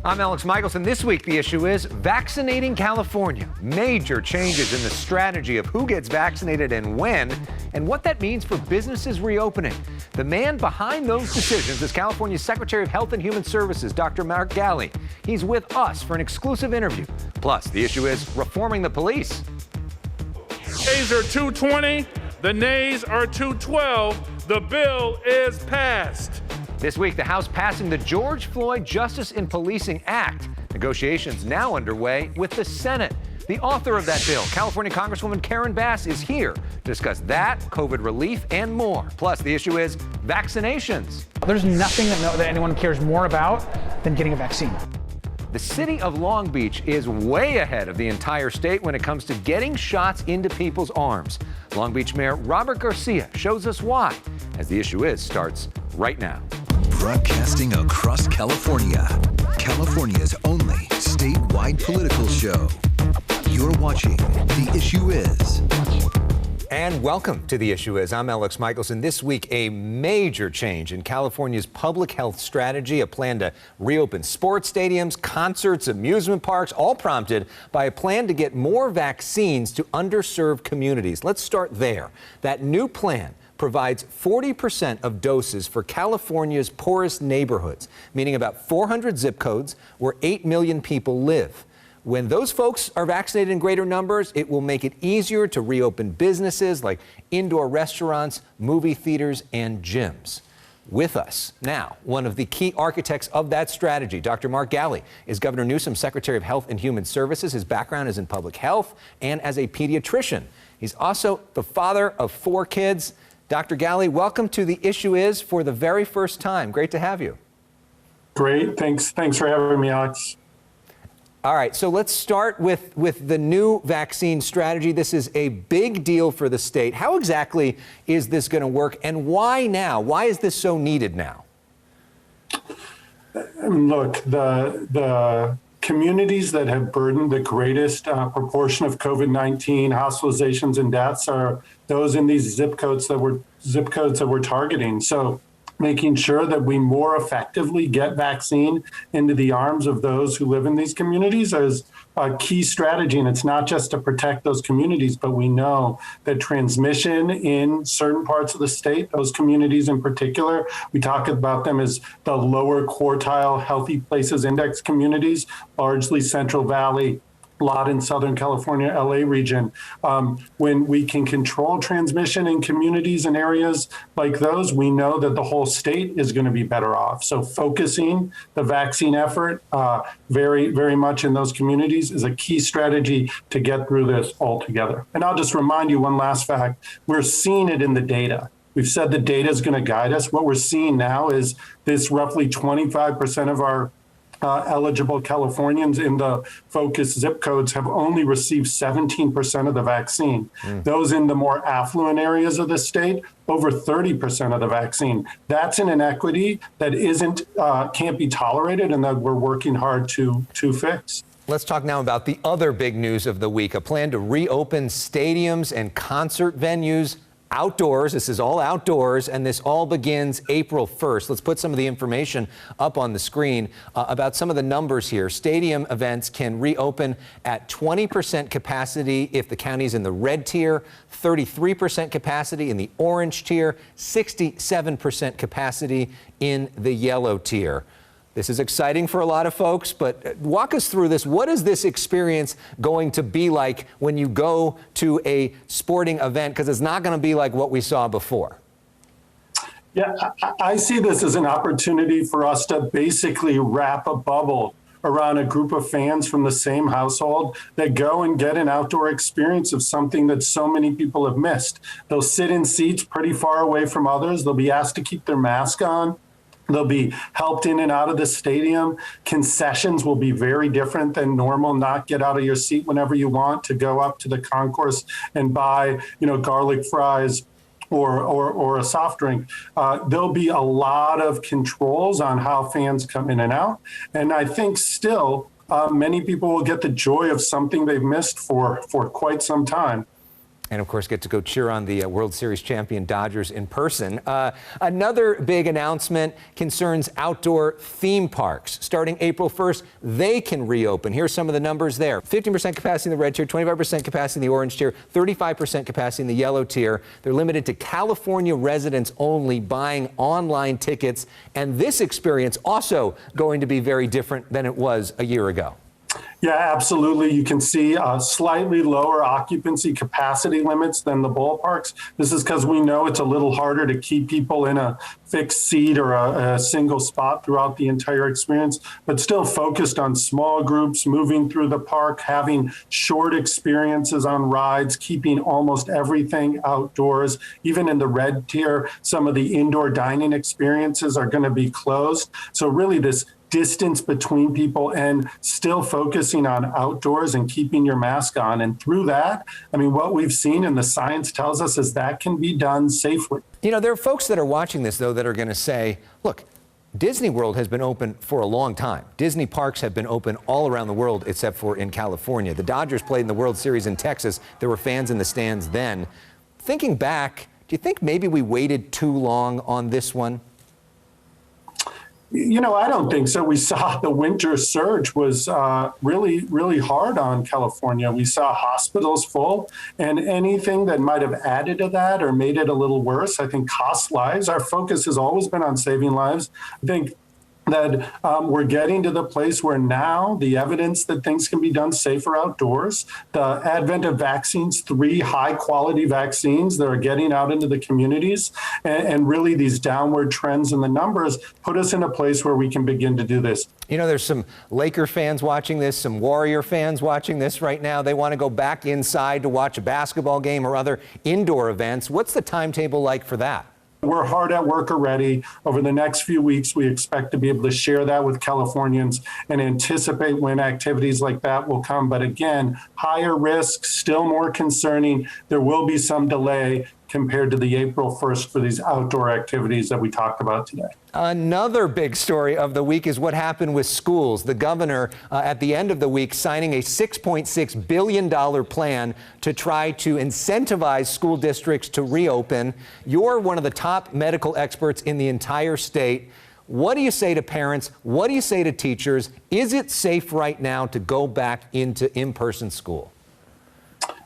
I'm Elex Michaelson. This week, the issue is vaccinating California. Major changes in the strategy of who gets vaccinated and when, and what that means for businesses reopening. The man behind those decisions is California's Secretary of Health and Human Services, Dr. Mark Ghaly. He's with us for an exclusive interview. Plus, the issue is reforming the police. Ayes are 220, the nays are 212. The bill is passed. This week, the House passing the George Floyd Justice in Policing Act. Negotiations now underway with the Senate. The author of that bill, California Congresswoman Karen Bass, is here to discuss that, COVID relief, and more. Plus, the issue is vaccinations. There's nothing that anyone cares more about than getting a vaccine. The city of Long Beach is way ahead of the entire state when it comes to getting shots into people's arms. Long Beach Mayor Robert Garcia shows us why, as the issue is starts right now. Broadcasting across California, California's only statewide political show. You're watching The Issue Is. And welcome to The Issue Is. I'm Elex Michaelson. This week, a major change in California's public health strategy, a plan to reopen sports stadiums, concerts, amusement parks, all prompted by a plan to get more vaccines to underserved communities. Let's start there. That new plan provides 40% of doses for California's poorest neighborhoods, meaning about 400 zip codes where 8 million people live. When those folks are vaccinated in greater numbers, it will make it easier to reopen businesses like indoor restaurants, movie theaters, and gyms. With us now, one of the key architects of that strategy, Dr. Mark Ghaly, is Governor Newsom's Secretary of Health and Human Services. His background is in public health and as a pediatrician. He's also the father of 4 kids. Dr. Ghaly, welcome to The Issue Is for the very first time. Great to have you. Great. Thanks for having me, Alex. All right, so let's start with the new vaccine strategy. This is a big deal for the state. How exactly is this going to work, and why now? Why is this so needed now? Look, the communities that have burdened the greatest proportion of COVID-19 hospitalizations and deaths are those in these zip codes that we're targeting. So making sure that we more effectively get vaccine into the arms of those who live in these communities is a key strategy. And it's not just to protect those communities, but we know that transmission in certain parts of the state, those communities in particular, we talk about them as the lower quartile healthy places index communities, largely Central Valley, a lot in Southern California, LA region. When we can control transmission in communities and areas like those, we know that the whole state is going to be better off. So focusing the vaccine effort very, very much in those communities is a key strategy to get through this altogether. And I'll just remind you one last fact. We're seeing it in the data. We've said the data is going to guide us. What we're seeing now is this roughly 25% of our eligible Californians in the focus zip codes have only received 17% of the vaccine. Those in the more affluent areas of the state, over 30% of the vaccine. That's an inequity that can't be tolerated and that we're working hard to fix. Let's talk now about the other big news of the week, a plan to reopen stadiums and concert venues outdoors. This is all outdoors, and this all begins April 1st. Let's put some of the information up on the screen about some of the numbers here. Stadium events can reopen at 20% capacity if the county's in the red tier, 33% capacity in the orange tier, 67% capacity in the yellow tier. This is exciting for a lot of folks, but walk us through this. What is this experience going to be like when you go to a sporting event? Because it's not going to be like what we saw before. Yeah, I see this as an opportunity for us to basically wrap a bubble around a group of fans from the same household that go and get an outdoor experience of something that so many people have missed. They'll sit in seats pretty far away from others. They'll be asked to keep their mask on. They'll be helped in and out of the stadium. Concessions will be very different than normal. Not get out of your seat whenever you want to go up to the concourse and buy, garlic fries or a soft drink. There'll be a lot of controls on how fans come in and out. And I think still many people will get the joy of something they've missed for quite some time. And, of course, get to go cheer on the World Series champion Dodgers in person. Another big announcement concerns outdoor theme parks. Starting April 1st, they can reopen. Here's some of the numbers there. 15% capacity in the red tier, 25% capacity in the orange tier, 35% capacity in the yellow tier. They're limited to California residents only buying online tickets. And this experience also going to be very different than it was a year ago. Yeah, absolutely. You can see slightly lower occupancy capacity limits than the ballparks. This is because we know it's a little harder to keep people in a fixed seat or a single spot throughout the entire experience, but still focused on small groups, moving through the park, having short experiences on rides, keeping almost everything outdoors. Even in the red tier, some of the indoor dining experiences are going to be closed. So really this distance between people and still focusing on outdoors and keeping your mask on. And through that, I mean, what we've seen and the science tells us is that can be done safely. You know, there are folks that are watching this, though, that are going to say, look, Disney World has been open for a long time. Disney parks have been open all around the world except for in California. The Dodgers played in the World Series in Texas. There were fans in the stands then. Thinking back, do you think maybe we waited too long on this one? You know, I don't think so. We saw the winter surge was really, really hard on California. We saw hospitals full, and anything that might have added to that or made it a little worse, I think, cost lives. Our focus has always been on saving lives. I think that we're getting to the place where now the evidence that things can be done safer outdoors, the advent of vaccines, 3 high-quality vaccines that are getting out into the communities, and really these downward trends in the numbers put us in a place where we can begin to do this. You know, there's some Laker fans watching this, some Warrior fans watching this right now. They want to go back inside to watch a basketball game or other indoor events. What's the timetable like for that? We're hard at work already. Over the next few weeks, we expect to be able to share that with Californians and anticipate when activities like that will come. But again, higher risk, still more concerning. There will be some delay compared to the April 1st for these outdoor activities that we talked about today. Another big story of the week is what happened with schools. The governor at the end of the week signing a $6.6 billion plan to try to incentivize school districts to reopen. You're one of the top medical experts in the entire state. What do you say to parents? What do you say to teachers? Is it safe right now to go back into in-person school?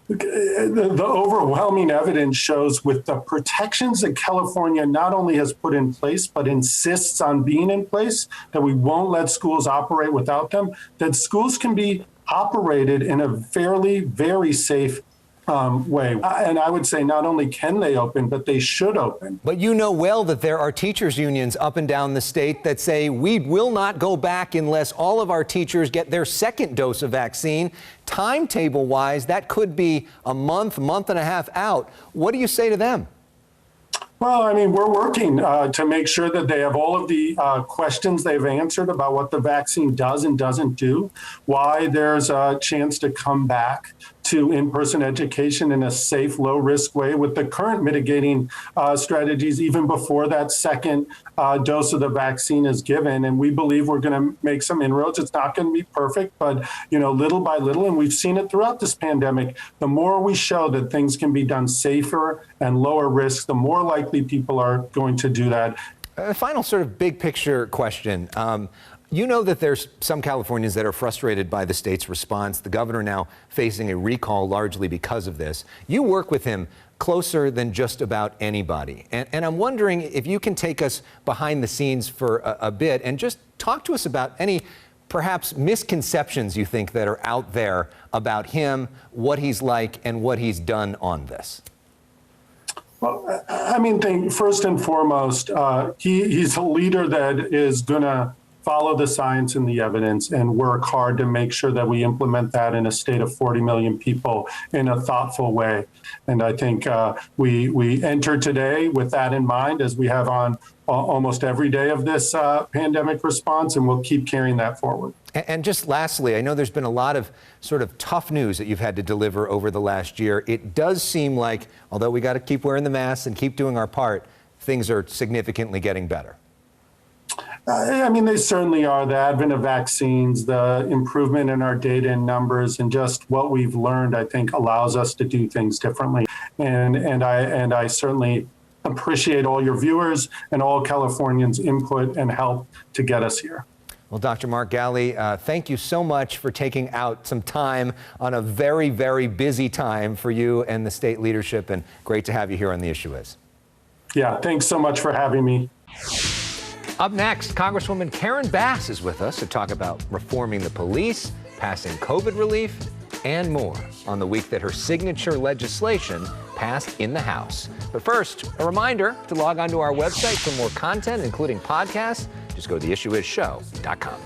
The overwhelming evidence shows with the protections that California not only has put in place, but insists on being in place, that we won't let schools operate without them, that schools can be operated in a very safe way. And I would say not only can they open, but they should open. But you know well that there are teachers unions up and down the state that say we will not go back unless all of our teachers get their second dose of vaccine. Timetable wise, that could be a month and a half out. What do you say to them? Well, I mean, we're working to make sure that they have all of the questions they've answered about what the vaccine does and doesn't do, why there's a chance to come back to in-person education in a safe, low-risk way with the current mitigating strategies even before that second dose of the vaccine is given. And we believe we're going to make some inroads. It's not going to be perfect, but, you know, little by little, and we've seen it throughout this pandemic, the more we show that things can be done safer and lower risk, the more likely people are going to do that. A final sort of big picture question. You know that there's some Californians that are frustrated by the state's response. The governor now facing a recall largely because of this. You work with him closer than just about anybody. And I'm wondering if you can take us behind the scenes for a bit and just talk to us about any perhaps misconceptions you think that are out there about him, what he's like, and what he's done on this. Well, I mean, first and foremost, he's a leader that is going to follow the science and the evidence and work hard to make sure that we implement that in a state of 40 million people in a thoughtful way. And I think we enter today with that in mind, as we have on almost every day of this pandemic response, and we'll keep carrying that forward. And just lastly, I know there's been a lot of sort of tough news that you've had to deliver over the last year. It does seem like, although we got to keep wearing the masks and keep doing our part, things are significantly getting better. I mean, they certainly are. The advent of vaccines, the improvement in our data and numbers, and just what we've learned, I think, allows us to do things differently. And I certainly appreciate all your viewers and all Californians' input and help to get us here. Well, Dr. Mark Ghaly, thank you so much for taking out some time on a very, very busy time for you and the state leadership, and great to have you here on The Issue Is. Yeah, thanks so much for having me. Up next, Congresswoman Karen Bass is with us to talk about reforming the police, passing COVID relief, and more on the week that her signature legislation passed in the House. But first, a reminder to log on to our website for more content, including podcasts. Just go to theissueisshow.com.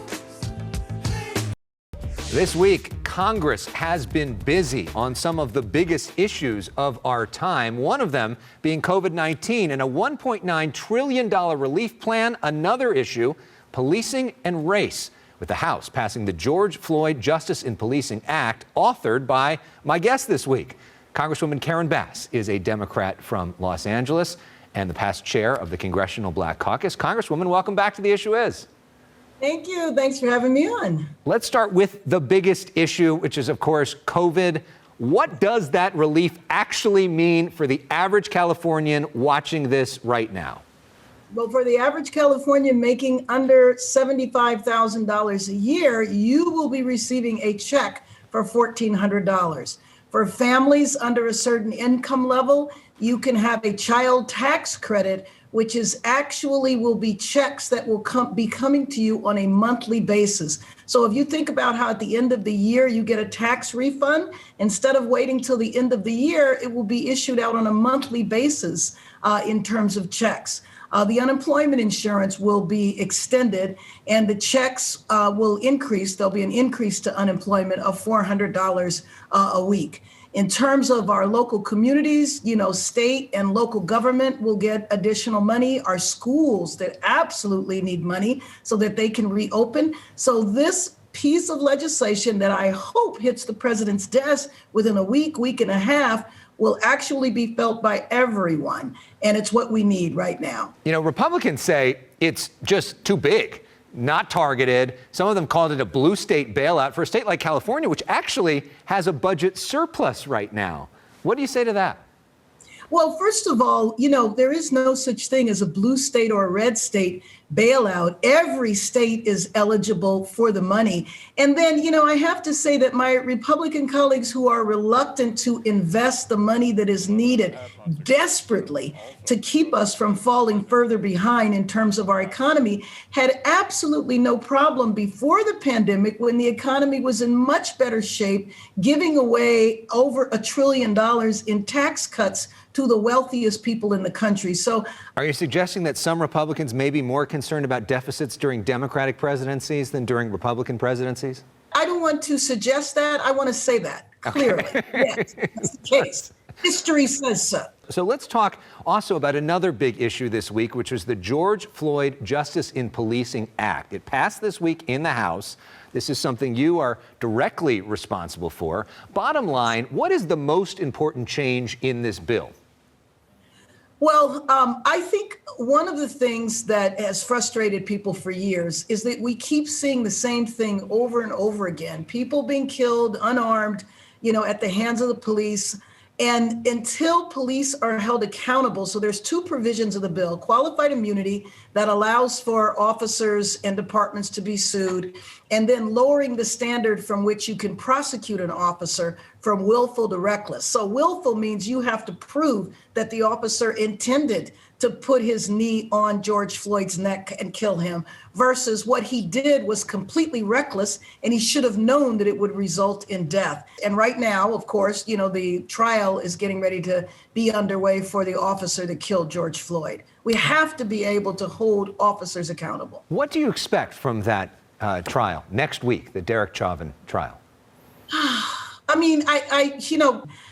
This week, Congress has been busy on some of the biggest issues of our time, one of them being COVID-19 and a $1.9 trillion relief plan. Another issue, policing and race, with the House passing the George Floyd Justice in Policing Act, authored by my guest this week. Congresswoman Karen Bass is a Democrat from Los Angeles and the past chair of the Congressional Black Caucus. Congresswoman, welcome back to The Issue Is. Thank you. Thanks for having me on. Let's start with the biggest issue, which is, of course, COVID. What does that relief actually mean for the average Californian watching this right now? Well, for the average Californian making under $75,000 a year, you will be receiving a check for $1,400. For families under a certain income level, you can have a child tax credit, which is actually will be checks that will be coming to you on a monthly basis. So if you think about how at the end of the year you get a tax refund, instead of waiting till the end of the year, it will be issued out on a monthly basis in terms of checks. The unemployment insurance will be extended and the checks will increase. There'll be an increase to unemployment of $400 a week. In terms of our local communities, state and local government will get additional money. Our schools that absolutely need money so that they can reopen. So this piece of legislation that I hope hits the president's desk within a week, week and a half, will actually be felt by everyone. And it's what we need right now. Republicans say it's just too big, not targeted. Some of them called it a blue state bailout for a state like California, which actually has a budget surplus right now. What do you say to that? Well, first of all, there is no such thing as a blue state or a red state bailout. Every state is eligible for the money. And then, I have to say that my Republican colleagues who are reluctant to invest the money that is needed desperately to keep us from falling further behind in terms of our economy had absolutely no problem before the pandemic when the economy was in much better shape, giving away over $1 trillion in tax cuts to the wealthiest people in the country. So are you suggesting that some Republicans may be more concerned about deficits during Democratic presidencies than during Republican presidencies? I don't want to suggest that. I want to say that clearly. Okay. Yes, that's the case. History says so. So let's talk also about another big issue this week, which was the George Floyd Justice in Policing Act. It passed this week in the House. This is something you are directly responsible for. Bottom line, what is the most important change in this bill? Well, I think one of the things that has frustrated people for years is that we keep seeing the same thing over and over again. People being killed unarmed, at the hands of the police. And until police are held accountable, so there's two provisions of the bill: qualified immunity that allows for officers and departments to be sued, and then lowering the standard from which you can prosecute an officer from willful to reckless. So willful means you have to prove that the officer intended to put his knee on George Floyd's neck and kill him, versus what he did was completely reckless and he should have known that it would result in death. And right now, of course, the trial is getting ready to be underway for the officer that killed George Floyd. We have to be able to hold officers accountable. What do you expect from that trial next week, the Derek Chauvin trial? I mean,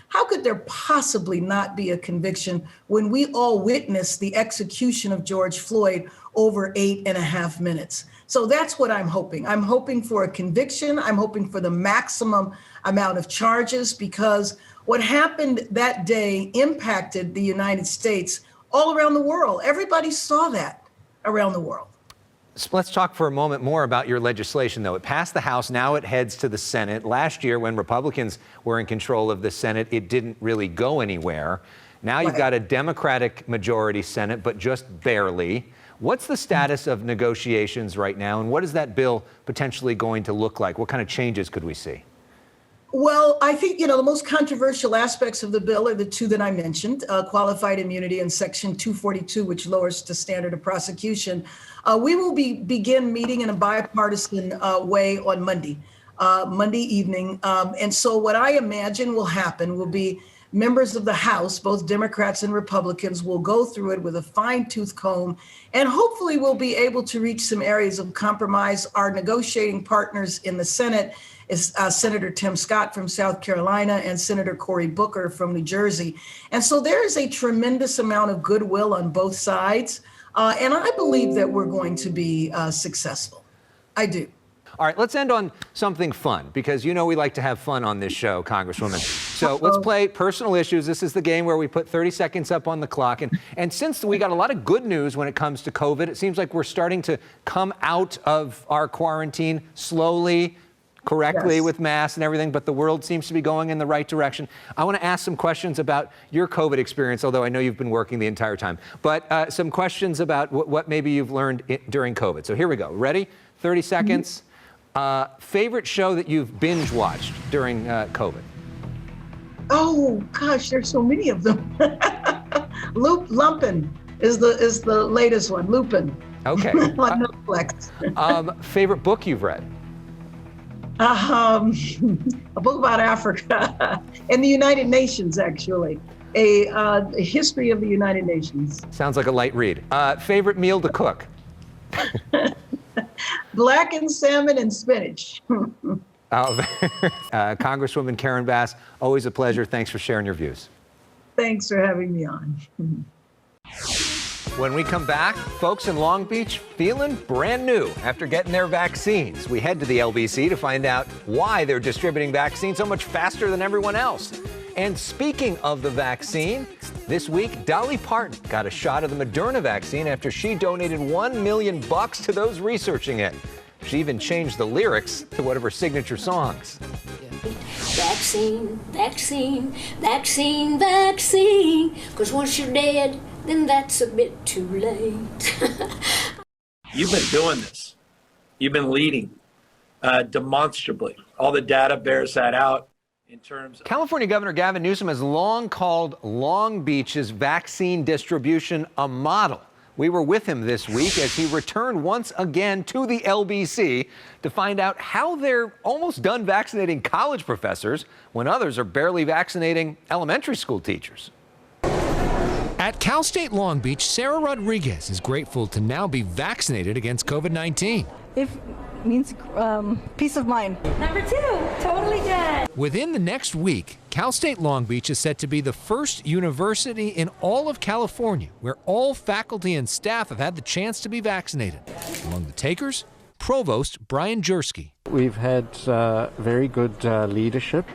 how could there possibly not be a conviction when we all witnessed the execution of George Floyd over 8.5 minutes? So that's what I'm hoping. I'm hoping for a conviction. I'm hoping for the maximum amount of charges, because what happened that day impacted the United States all around the world. Everybody saw that around the world. So let's talk for a moment more about your legislation, though. It passed the House. Now it heads to the Senate. Last year, when Republicans were in control of the Senate, it didn't really go anywhere. Now you've got a Democratic majority Senate, but just barely. What's the status of negotiations right now, and what is that bill potentially going to look like? What kind of changes could we see? Well, I think, the most controversial aspects of the bill are the two that I mentioned, qualified immunity and Section 242, which lowers the standard of prosecution. We will begin meeting in a bipartisan way on Monday evening. And so what I imagine will happen will be members of the House, both Democrats and Republicans, will go through it with a fine-tooth comb, and hopefully we'll be able to reach some areas of compromise. Our negotiating partners in the Senate is Senator Tim Scott from South Carolina and Senator Cory Booker from New Jersey. And so there is a tremendous amount of goodwill on both sides. And I believe that we're going to be successful. I do. All right, let's end on something fun, because we like to have fun on this show, Congresswoman. So let's play personal issues. This is the game where we put 30 seconds up on the clock. And since we got a lot of good news when it comes to COVID, it seems like we're starting to come out of our quarantine slowly, correctly, with masks and everything, but the world seems to be going in the right direction. I want to ask some questions about your COVID experience, although I know you've been working the entire time, but some questions about what maybe you've learned during COVID. So here we go. Ready? 30 seconds. Favorite show that you've binge watched during COVID? Oh gosh, there's so many of them. Lumpin is the latest one. Lupin. Okay. On Netflix. Favorite book you've read? A book about Africa and the United Nations, actually. A history of the United Nations. Sounds like a light read. Favorite meal to cook? Blackened salmon and spinach. Congresswoman Karen Bass, always a pleasure. Thanks for sharing your views. Thanks for having me on. When we come back, folks in Long Beach feeling brand new after getting their vaccines. We head to the LBC to find out why they're distributing vaccines so much faster than everyone else. And speaking of the vaccine, this week, Dolly Parton got a shot of the Moderna vaccine after she donated $1 million to those researching it. She even changed the lyrics to one of her signature songs. Vaccine, vaccine, vaccine, vaccine. 'Cause once you're dead, then that's a bit too late. You've been doing this. You've been leading demonstrably. All the data bears that out in terms of... California Governor Gavin Newsom has long called Long Beach's vaccine distribution a model. We were with him this week as he returned once again to the LBC to find out how they're almost done vaccinating college professors when others are barely vaccinating elementary school teachers. At Cal State Long Beach, Sarah Rodriguez is grateful to now be vaccinated against COVID-19. It means peace of mind. Number 2, totally dead. Within the next week, Cal State Long Beach is set to be the first university in all of California where all faculty and staff have had the chance to be vaccinated. Among the takers, Provost Brian Jersky. We've had very good leadership.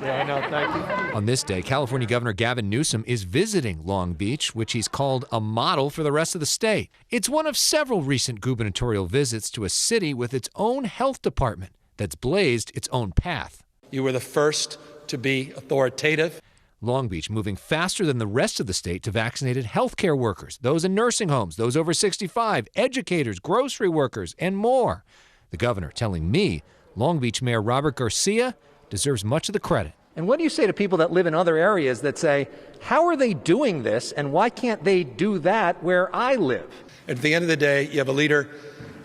Yeah, no, thank you. On this day, California Governor Gavin Newsom is visiting Long Beach, which he's called a model for the rest of the state. It's one of several recent gubernatorial visits to a city with its own health department that's blazed its own path. You were the first to be authoritative. Long Beach moving faster than the rest of the state to vaccinated healthcare workers, those in nursing homes, those over 65, educators, grocery workers, and more. The governor telling me Long Beach Mayor Robert Garcia deserves much of the credit. And what do you say to people that live in other areas that say, how are they doing this and why can't they do that where I live? At the end of the day, you have a leader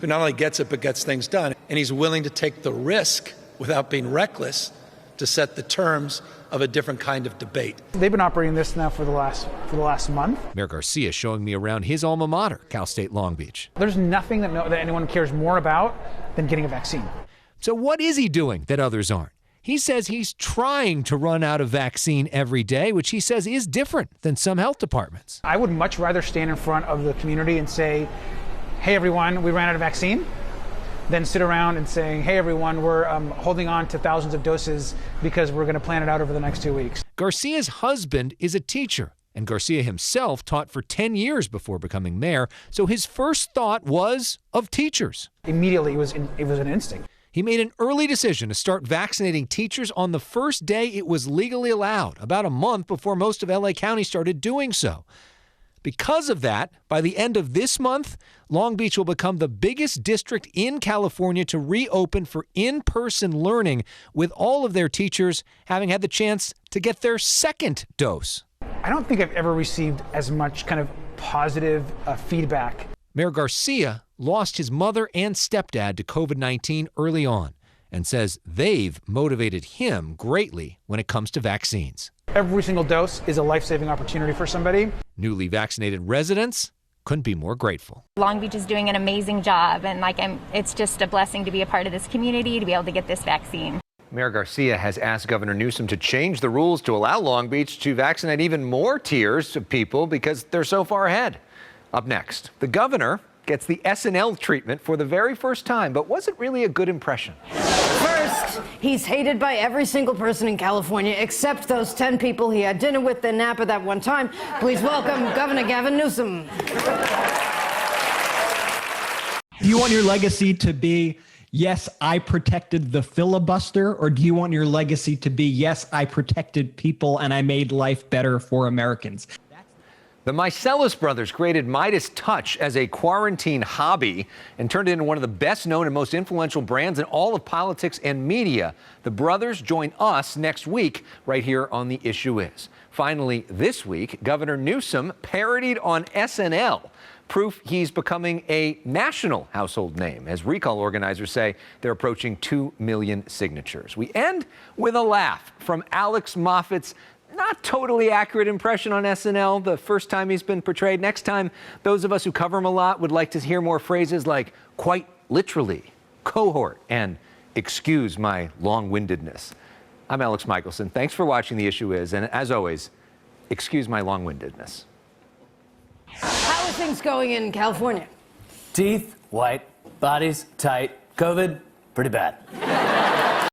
who not only gets it, but gets things done. And he's willing to take the risk without being reckless to set the terms of a different kind of debate. They've been operating this now for the last month. Mayor Garcia showing me around his alma mater, Cal State Long Beach. There's nothing that anyone cares more about than getting a vaccine. So what is he doing that others aren't? He says he's trying to run out of vaccine every day, which he says is different than some health departments. I would much rather stand in front of the community and say, hey everyone, we ran out of vaccine, than sit around and saying, hey everyone, we're holding on to thousands of doses because we're going to plan it out over the next 2 weeks. Garcia's husband is a teacher, And Garcia himself taught for 10 years before becoming mayor, so his first thought was of teachers. Immediately, it was an instinct. He made an early decision to start vaccinating teachers on the first day it was legally allowed, about a month before most of LA County started doing so. Because of that, by the end of this month, Long Beach will become the biggest district in California to reopen for in-person learning, with all of their teachers having had the chance to get their second dose. I don't think I've ever received as much kind of positive feedback. Mayor Garcia lost his mother and stepdad to COVID-19 early on and says they've motivated him greatly when it comes to vaccines. Every single dose is a life-saving opportunity for somebody. Newly vaccinated residents couldn't be more grateful. Long Beach is doing an amazing job, and it's just a blessing to be a part of this community, to be able to get this vaccine. Mayor Garcia has asked Governor Newsom to change the rules to allow Long Beach to vaccinate even more tiers of people because they're so far ahead. Up next, the governor gets the SNL treatment for the very first time, but was it really a good impression? First, he's hated by every single person in California except those 10 people he had dinner with in Napa that one time. Please welcome Governor Gavin Newsom. Do you want your legacy to be, yes, I protected the filibuster, or do you want your legacy to be, yes, I protected people and I made life better for Americans? The Michaelson brothers created Midas Touch as a quarantine hobby and turned it into one of the best known and most influential brands in all of politics and media. The brothers join us next week right here on The Issue Is. Finally, this week, Governor Newsom parodied on SNL, proof he's becoming a national household name, as recall organizers say they're approaching 2 million signatures. We end with a laugh from Alex Moffat's not totally accurate impression on SNL the first time he's been portrayed. Next time, those of us who cover him a lot would like to hear more phrases like quite literally, cohort, and excuse my long-windedness. I'm Elex Michaelson. Thanks for watching The Issue Is, and as always, excuse my long-windedness. How are things going in California? Teeth, white. Bodies, tight. COVID, pretty bad.